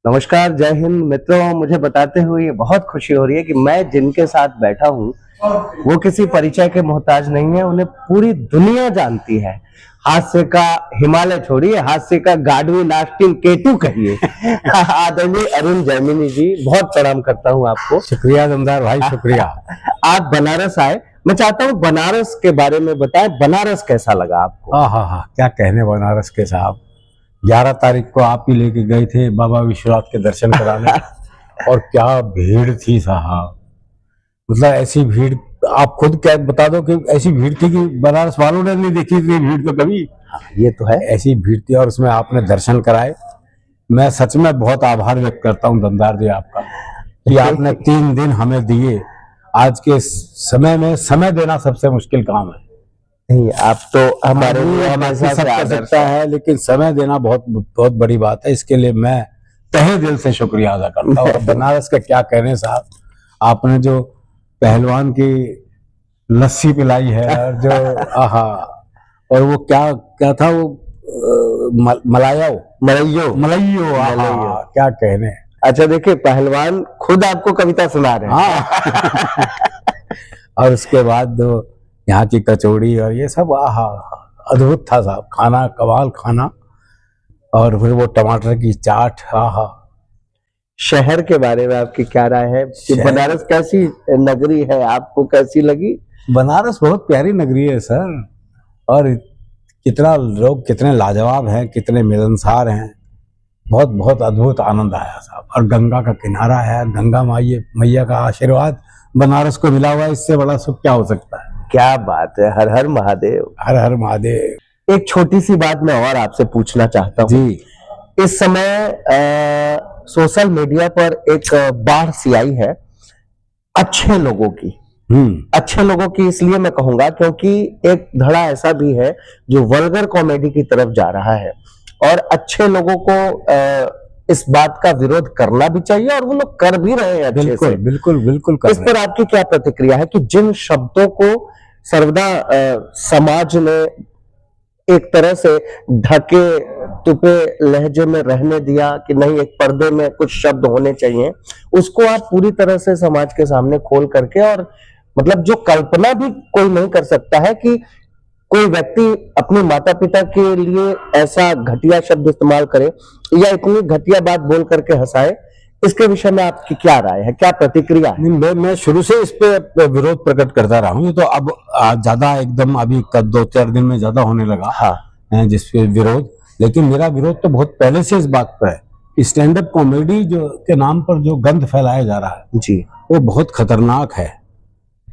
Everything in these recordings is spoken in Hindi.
नमस्कार, जय हिंद मित्रों। मुझे बताते हुए ये बहुत खुशी हो रही है कि मैं जिनके साथ बैठा हूँ, वो किसी परिचय के मोहताज नहीं है, उन्हें पूरी दुनिया जानती है। हास्य का हिमालय छोड़िए, हास्य का गाडविन ऑस्टिन केटू कहिए। आदरणीय अरुण जैमिनी जी, बहुत प्रणाम करता हूँ आपको। शुक्रिया दमदार भाई, शुक्रिया। आप बनारस आए, मैं चाहता हूँ बनारस के बारे में बताएं, बनारस कैसा लगा आपको? हाँ, क्या कहने बनारस के साहब। 11 तारीख को आप ही लेके गए थे बाबा विश्वनाथ के दर्शन कराने। और क्या भीड़ थी साहब, मतलब ऐसी भीड़ आप खुद क्या बता दो कि ऐसी भीड़ थी कि बनारस वालों ने नहीं देखी इतनी भीड़ तो कभी। ये तो है। ऐसी भीड़ थी और उसमें आपने दर्शन कराए। मैं सच में बहुत आभार व्यक्त करता हूँ दमदार जी आपका कि आपने 3 दिन हमें दिए। आज के समय में समय देना सबसे मुश्किल काम है। नहीं, आप तो हमारे लिए हमेशा सब से कर आदर्श सकता है। है, लेकिन समय देना बहुत बहुत बड़ी बात है। इसके लिए मैं तहे दिल से शुक्रिया अदा करता हूँ। बनारस का क्या कहने साहब, आपने जो पहलवान की लस्सी पिलाई है और जो आहा, और वो क्या क्या था वो मलायो मलइयो मलइयो, आहा मलइयो। क्या कहने। अच्छा देखिए, पहलवान खुद आपको कविता सुना रहे हैं। हाँ। और उसके बाद यहाँ की कचौड़ी और ये सब आहा, अद्भुत था साहब, खाना कमाल खाना। और फिर वो टमाटर की चाट, आहा। शहर के बारे में आपकी क्या राय है कि बनारस कैसी नगरी है, आपको कैसी लगी? बनारस बहुत प्यारी नगरी है सर। और कितना लोग कितने लाजवाब हैं, कितने मिलनसार हैं। बहुत बहुत अद्भुत आनंद आया साहब। और गंगा का किनारा है, गंगा मैया का आशीर्वाद बनारस को मिला हुआ है, इससे बड़ा सुख क्या हो सकता है। क्या बात है, हर हर महादेव। हर हर महादेव। एक छोटी सी बात मैं और आपसे पूछना चाहता हूँ जी। इस समय सोशल मीडिया पर एक बाढ़ सी आई है अच्छे लोगों की। अच्छे लोगों की इसलिए मैं कहूंगा क्योंकि एक धड़ा ऐसा भी है जो वल्गर कॉमेडी की तरफ जा रहा है, और अच्छे लोगों को इस बात का विरोध करना भी चाहिए और वो लोग कर भी रहे हैं अच्छे बिल्कुल से। बिल्कुल बिल्कुल इस पर आपकी क्या प्रतिक्रिया है कि जिन शब्दों को सर्वदा समाज ने एक तरह से ढके तुपे लहजे में रहने दिया कि नहीं, एक पर्दे में कुछ शब्द होने चाहिए, उसको आप पूरी तरह से समाज के सामने खोल करके, और मतलब जो कल्पना भी कोई नहीं कर सकता है कि कोई व्यक्ति अपने माता पिता के लिए ऐसा घटिया शब्द इस्तेमाल करे या इतनी घटिया बात बोल करके हंसाए। इसके विषय में आपकी क्या राय है, क्या प्रतिक्रिया है? मैं शुरू से इस पे विरोध प्रकट करता रहा हूँ। ये तो अब ज्यादा एकदम अभी 2-4 दिन में ज्यादा होने लगा। हाँ, जिस पे विरोध, लेकिन मेरा विरोध तो बहुत पहले से इस बात पर है कि स्टैंड अप कॉमेडी जो के नाम पर जो गंध फैलाया जा रहा है जी, वो बहुत खतरनाक है।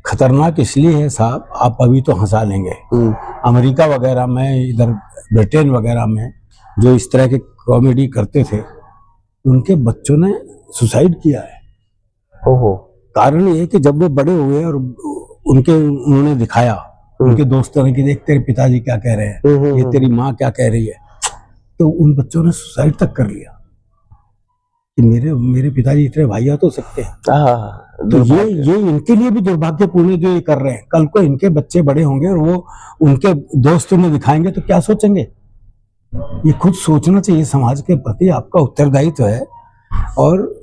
खतरनाक इसलिए है साहब, आप अभी तो हंसा लेंगे, अमेरिका वगैरह में, इधर ब्रिटेन वगैरह में जो इस तरह के कॉमेडी करते थे उनके बच्चों ने सुसाइड किया है। ओहो। कारण ये कि जब वो बड़े हुए और उन्होंने दिखाया उनके दोस्तों ने कि देख तेरे पिताजी क्या कह रहे हैं, ये तेरी माँ क्या कह रही है, तो उन बच्चों ने सुसाइड तक कर लिया कि मेरे पिताजी इतने वाहियात हो सकते हैं। तो ये इनके लिए भी दुर्भाग्यपूर्ण जो ये कर रहे हैं। कल को इनके बच्चे बड़े होंगे और वो उनके दोस्त उन्हें दिखाएंगे तो क्या सोचेंगे। ये खुद सोचना चाहिए, समाज के प्रति आपका उत्तरदायित्व है। और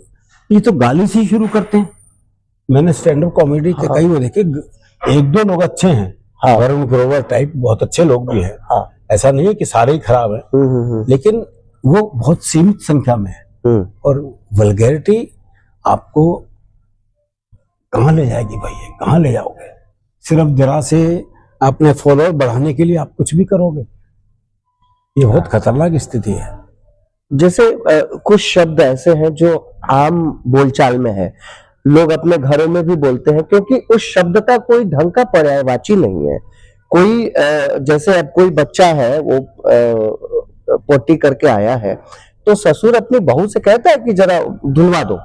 ये तो गाली से ही शुरू करते हैं। मैंने स्टैंड अप कॉमेडी के कई वो देखे, 1-2 लोग अच्छे हैं, वरुण ग्रोवर टाइप बहुत अच्छे लोग भी हैं। ऐसा नहीं है कि सारे ही खराब हैं, लेकिन वो बहुत सीमित संख्या में है। और वल्गैरिटी आपको कहाँ ले जाएगी भाई, कहाँ ले जाओगे। सिर्फ जरा से अपने फॉलोअर बढ़ाने के लिए आप कुछ भी करोगे, ये बहुत खतरनाक स्थिति है। जैसे कुछ शब्द ऐसे हैं जो आम बोलचाल में है, लोग अपने घरों में भी बोलते हैं क्योंकि उस शब्द का कोई ढंग का पर्यायवाची नहीं है। कोई जैसे अब कोई बच्चा है, वो पोटी करके आया है, तो ससुर अपनी बहू से कहता है कि जरा धुलवा दो।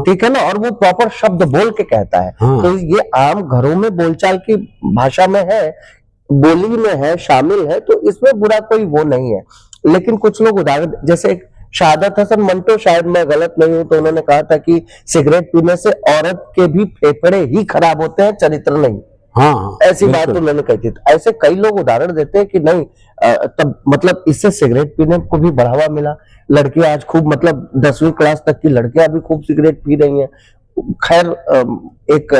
ठीक है ना, और वो प्रॉपर शब्द बोल के कहता है। तो ये आम घरों में बोलचाल की भाषा में है, बोली में है, शामिल है, तो इसमें बुरा कोई वो नहीं है। लेकिन कुछ लोग उदाहरण, जैसे शहादत हसन मंटो, शायद मैं गलत नहीं हूं, तो उन्होंने कहा था कि सिगरेट पीने से औरत के भी फेफड़े ही खराब होते हैं, चरित्र नहीं। हाँ, ऐसी बात बिल्कुल। उन्होंने कही थी। तो ऐसे कई लोग उदाहरण देते हैं कि नहीं तब मतलब इससे सिगरेट पीने को भी बढ़ावा मिला। लड़कियां आज खूब मतलब 10वीं क्लास तक की लड़कियां भी खूब सिगरेट पी रही हैं। खैर एक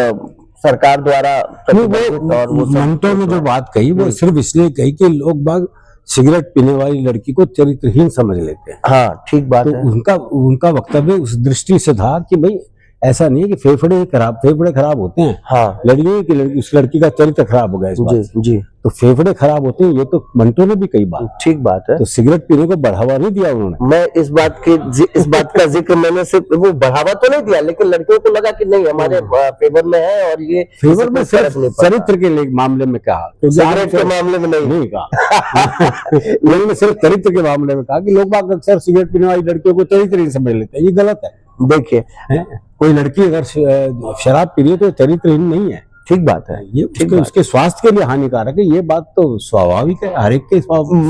सरकार द्वारा नहीं, प्रतिबंधित और वो वो सब मंटो ने जो बात कही वो हम्म। सिर्फ इसलिए कही कि लोग बाग सिगरेट पीने वाली लड़की को चरित्रहीन समझ लेते हैं। हाँ ठीक बात तो है। उनका वक्तव्य उस दृष्टि से था कि भाई ऐसा नहीं है कि फेफड़े खराब होते हैं, हाँ लड़की की लड़की उस लड़की का चरित्र खराब हो गया इस बात से। जी तो फेफड़े खराब होते हैं, ये तो मंटो ने भी कही बात। ठीक बात है। तो सिगरेट पीने को बढ़ावा नहीं दिया उन्होंने। मैं इस बात का जिक्र मैंने सिर्फ वो बढ़ावा तो नहीं दिया, लेकिन लड़कियों को लगा कि नहीं हमारे फेवर में है और ये फेवर में इससे सिर्फ फर्क नहीं पड़ता। चरित्र के लिए मामले में कहा, क्योंकि सिगरेट के मामले में नहीं। नहीं कहा। उन्होंने सिर्फ चरित्र के मामले में कहा कि लोग बाग अक्सर सिगरेट पीने वाली लड़कियों को चरित्र नहीं समझ लेते हैं, ये गलत है। देखिए कोई लड़की अगर शराब पी रही है तो चरित्रहीन नहीं है। ठीक बात है। ये उसके स्वास्थ्य के लिए हानिकारक है, ये बात तो स्वाभाविक है, हर एक के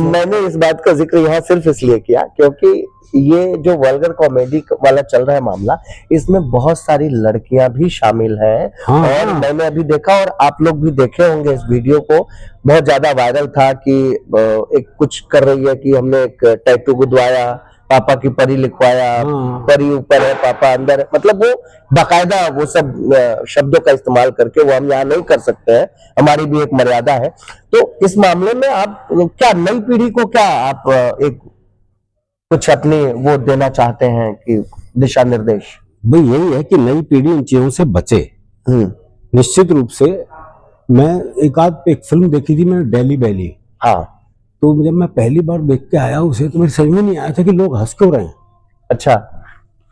मैंने इस बात का जिक्र यहाँ सिर्फ इसलिए किया क्योंकि ये जो वल्गर कॉमेडी वाला चल रहा है मामला, इसमें बहुत सारी लड़कियां भी शामिल हैं। हाँ, और मैंने अभी देखा और आप लोग भी देखे होंगे इस वीडियो को, बहुत ज्यादा वायरल था कि एक कुछ कर रही है कि हमने एक टैटू गुदवाया, पापा की परी लिखवाया, परी ऊपर है पापा अंदर है, मतलब वो बाकायदा वो सब शब्दों का इस्तेमाल करके, वो हम यहाँ नहीं कर सकते हैं, हमारी भी एक मर्यादा है। तो इस मामले में आप क्या नई पीढ़ी को क्या आप एक कुछ अपनी वो देना चाहते हैं कि दिशा निर्देश? भाई यही है कि नई पीढ़ी इन चीजों से बचे। निश्चित रूप से मैं एक फिल्म देखी थी मैंने, डेली बैली। हाँ। तो जब मैं पहली बार देख के आया उसे तो मेरे समझ में नहीं आया था कि लोग हंस क्यों रहे हैं। अच्छा।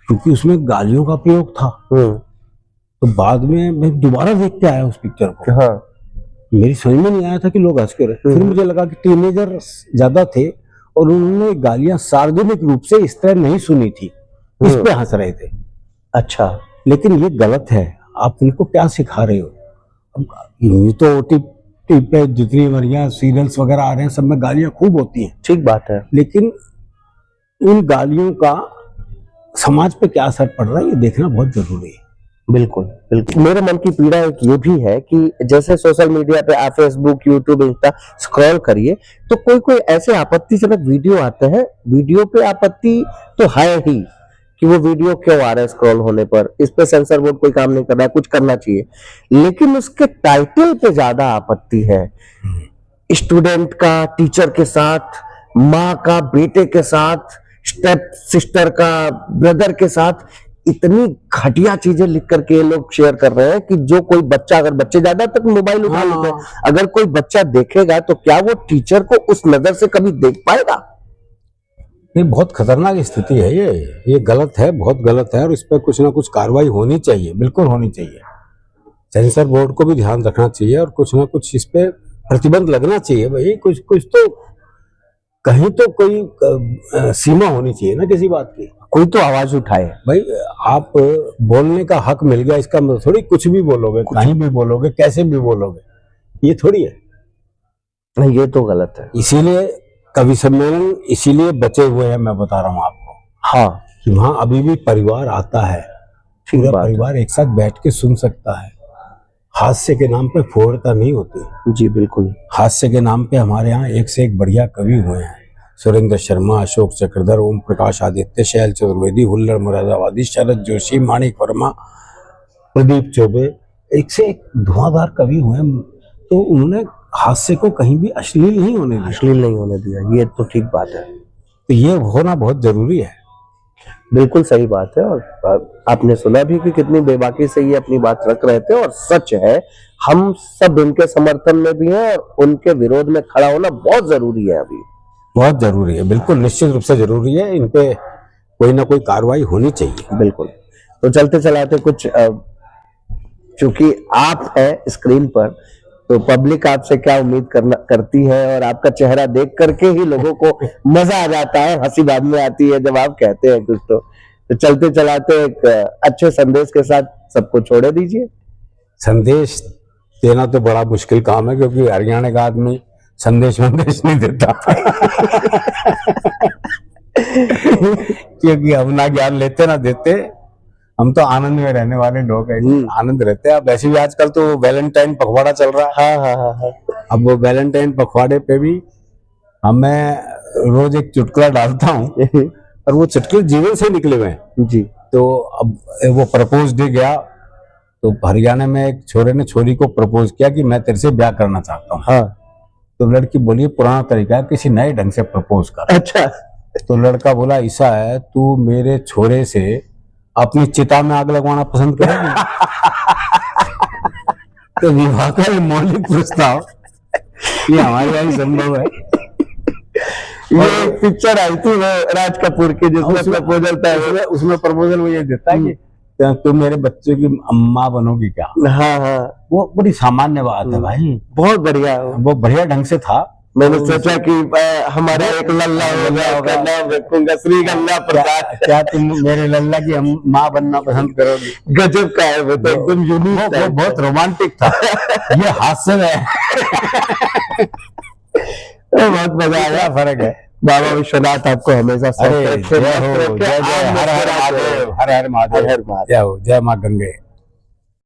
क्योंकि उसमें गालियों का प्रयोग था। तो बाद में मैं दोबारा देख के आया उस पिक्चर को। हाँ। मेरी समझ में नहीं आया था कि लोग हंस क्यों रहे। फिर मुझे लगा कि टीनेजर ज्यादा थे और उन्होंने गालियां सार्वजनिक रूप से इस तरह नहीं सुनी थी, इस पे हंस रहे थे। अच्छा। लेकिन ये गलत है, आप उनको क्या सिखा रहे हो? ये तो OTT पे जितनी बढ़िया सीरियल्स वगैरह आ रहे हैं सब में गालियां खूब होती हैं। ठीक बात है। लेकिन उन गालियों का समाज पे क्या असर पड़ रहा है ये देखना बहुत जरूरी है। बिल्कुल बिल्कुल। मेरे मन की पीड़ा एक ये भी है कि जैसे सोशल मीडिया पे आप फेसबुक, यूट्यूब, इंस्टा स्क्रॉल करिए तो कोई कोई ऐसे आपत्तिजनक वीडियो आते हैं, वीडियो पे आपत्ति तो है ही कि वो वीडियो क्यों आ रहा है स्क्रॉल होने पर, इस पे सेंसर बोर्ड कोई काम नहीं कर रहा है, कुछ करना चाहिए, लेकिन उसके टाइटल पे ज्यादा आपत्ति है। स्टूडेंट का टीचर के साथ, माँ का बेटे के साथ, स्टेप सिस्टर का ब्रदर के साथ, इतनी घटिया चीजें लिख करके लोग शेयर कर रहे हैं कि जो कोई बच्चा, अगर बच्चे ज्यादा तक मोबाइल उठा लेते हैं, अगर कोई बच्चा देखेगा तो क्या वो टीचर को उस नजर से कभी देख पाएगा? नहीं, बहुत खतरनाक स्थिति है ये गलत है, बहुत गलत है और इस पर कुछ ना कुछ कार्रवाई होनी चाहिए, बिल्कुल होनी चाहिए। सेंसर बोर्ड को भी ध्यान रखना चाहिए और कुछ ना कुछ इस पे प्रतिबंध लगना चाहिए। भाई कुछ तो कहीं तो कोई सीमा होनी चाहिए ना किसी बात की, कोई तो आवाज उठाए। भाई आप बोलने का हक मिल गया इसका मतलब थोड़ी कुछ भी बोलोगे, कहीं भी बोलोगे, कैसे भी बोलोगे, ये थोड़ी है। नहीं, ये तो गलत है। इसीलिए कवि सम्मेलन इसीलिए बचे हुए हैं, मैं बता रहा हूँ आपको। हाँ, कि वहां अभी भी परिवार आता है, पूरा परिवार एक साथ बैठ के सुन सकता है। हास्य के नाम पे फोड़ता नहीं होती। जी बिल्कुल। हास्य के नाम पे हमारे यहाँ एक से एक बढ़िया कवि हुए हैं। सुरेंद्र शर्मा, अशोक चक्रधर, ओम प्रकाश आदित्य, शैल चतुर्वेदी, हुल्लड़ मुरादाबादी, शरद जोशी, माणिक वर्मा, प्रदीप चौबे, एक से एक धुआंधार कवि हुए। तो उन्होंने हास्य को कहीं भी अश्लील नहीं होने दिया। अश्लील नहीं होने दिया, ये तो ठीक बात है। तो ये होना बहुत जरूरी है। बिल्कुल सही बात है। और आपने सुना भी कि कितनी बेबाकी से ये अपनी बात रख रहे थे, और सच है, हम सब इनके समर्थन में भी हैं और उनके विरोध में खड़ा होना बहुत जरूरी है। अभी बहुत जरूरी है, बिल्कुल निश्चित रूप से जरूरी है। इन पे कोई ना कोई कार्रवाई होनी चाहिए। बिल्कुल। तो चलते चलाते कुछ, चूंकि आप हैं स्क्रीन पर, तो पब्लिक आपसे क्या उम्मीद करती है, और आपका चेहरा देख करके ही लोगों को मजा आ जाता है, हंसी बाद में आती है जब आप कहते हैं कुछ। तो चलते चलाते एक अच्छे संदेश के साथ सबको छोड़े दीजिए। संदेश देना तो बड़ा मुश्किल काम है, क्योंकि हरियाणा का आदमी संदेश नहीं देता। क्योंकि हम ना ज्ञान लेते ना देते, हम तो आनंद में रहने वाले लोग हैं, आनंद रहते हैं। अब वैसे भी आजकल तो वैलेंटाइन पखवाड़ा चल रहा है। हाँ हाँ हाँ हाँ। अब वो वैलेंटाइन पखवाड़े पे भी मैं रोज एक चुटकुला डालता हूँ और वो चुटकुले जीवन से निकले हुए हैं। जी। तो अब वो प्रपोज डे गया, तो हरियाणा में एक छोरे ने छोरी को प्रपोज किया कि मैं तेरे से ब्याह करना चाहता हूँ। हाँ। तो लड़की बोली पुराना तरीका है, किसी नए ढंग से प्रपोज कर। अच्छा। तो लड़का बोला ऐसा है, तू मेरे छोरे से अपनी चिता में आग लगवाना पसंद करेगी? तो विवाह का ये मौलिक प्रस्ताव ये हमारे यहाँ संभव है। ये एक पिक्चर आई थी वो राज कपूर की जिसमें प्रपोजल था, उसमें प्रपोजल वो ये देता है कि तुम मेरे बच्चे की अम्मा बनोगी क्या? हाँ हाँ। वो बड़ी सामान्य बात है भाई, बहुत बढ़िया। वो बढ़िया ढंग से था। मैंने सोचा कि हमारा एक लल्ला होगा, नाम रखूंगा श्री गंगा प्रसाद। क्या तुम मेरे लल्ला की माँ बनना पसंद करोगी? गजब का है वो, तो एकदम यूनिक था, वो बहुत रोमांटिक था। ये हास्य है। बहुत मजा आया। फर्क है। बाबा विश्वनाथ आपको हमेशा जय हो, जय जय, हर हर महादेव, हर हर महादेव, जय हो, जय माँ गंगे।